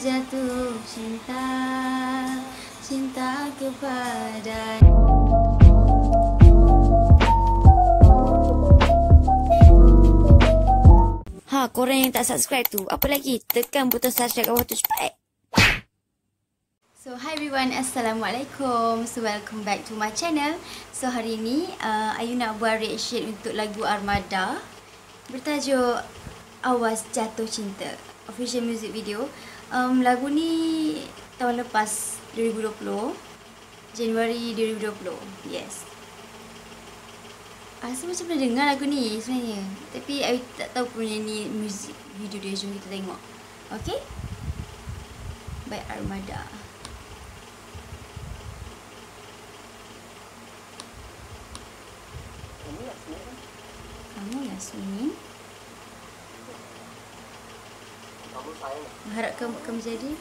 jatuh cinta, cinta kepada. Korang yang tak subscribe tu, apa lagi? Tekan butang subscribe kat bawah tu cepat. So hi everyone, Assalamualaikum. So welcome back to my channel. So hari ni Ayu nak buat reaction untuk lagu Armada bertajuk Awas Jatuh Cinta, official music video. Lagu ni tahun lepas, 2020, Januari 2020. Yes. Rasa macam pernah dengar lagu ni sebenarnya, tapi Ayu tak tahu punya ni music video dia. Jom kita tengok. Okay, by Armada. Kamu Yasmin. Harap kamu jadi.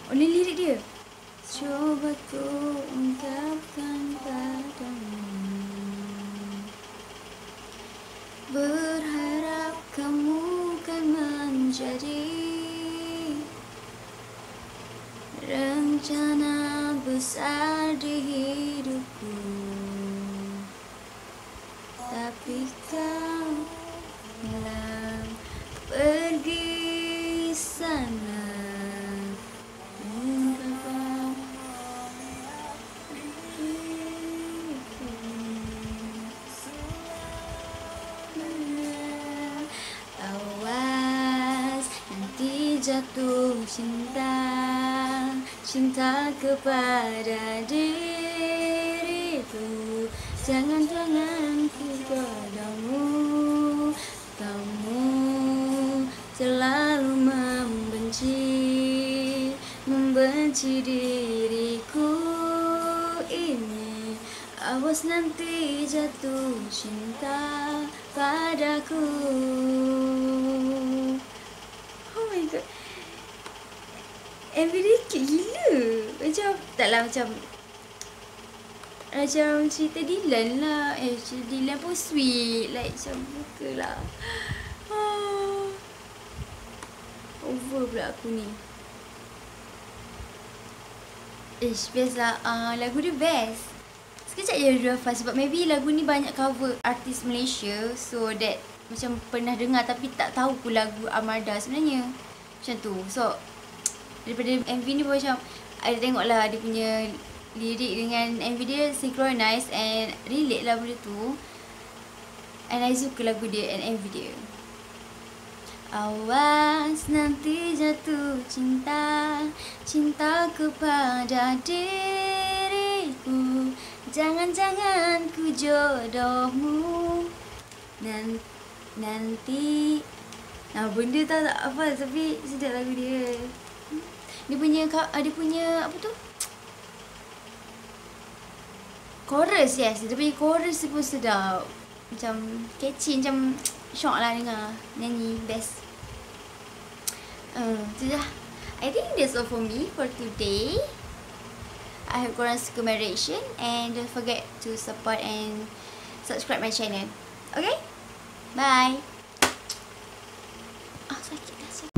Oh ni lirik dia. Coba ku ungkapkan padamu, berharap kamu kan menjadi rencana besar di hidupku. Tapi kau malah pergi sana. Jatuh cinta, cinta kepada diriku. Jangan-jangan ku padamu, kamu selalu membenci diriku ini. Awas nanti jatuh cinta padaku. MV dia cute gila. Macam taklah macam cerita Dylan lah. Cerita Dylan pun sweet. Like macam buka lah. Over pula aku ni. Biasa lagu dia best. Sekejap je dia hafal, sebab maybe lagu ni banyak cover artis Malaysia. So that macam pernah dengar tapi tak tahu pun lagu Armada sebenarnya. Macam tu. So daripada MV ni pun macam I tengok lah dia punya lirik dengan MV dia synchronize and relate lah benda tu. And I suka lagu dia and MV dia. Awas nanti jatuh cinta, cinta kepada diriku. Jangan-jangan ku jodohmu nanti. Benda tak apa, tapi sedap lagu dia. Dia punya apa tu? Chorus, yes. Dia punya chorus pun sedap. Macam catchy, macam syok lah dengar. Nyanyi, best. Tu dah. I think that's all for me for today. I hope korang suka my reaction. And don't forget to support and subscribe my channel. Okay? Bye. Sakit dah.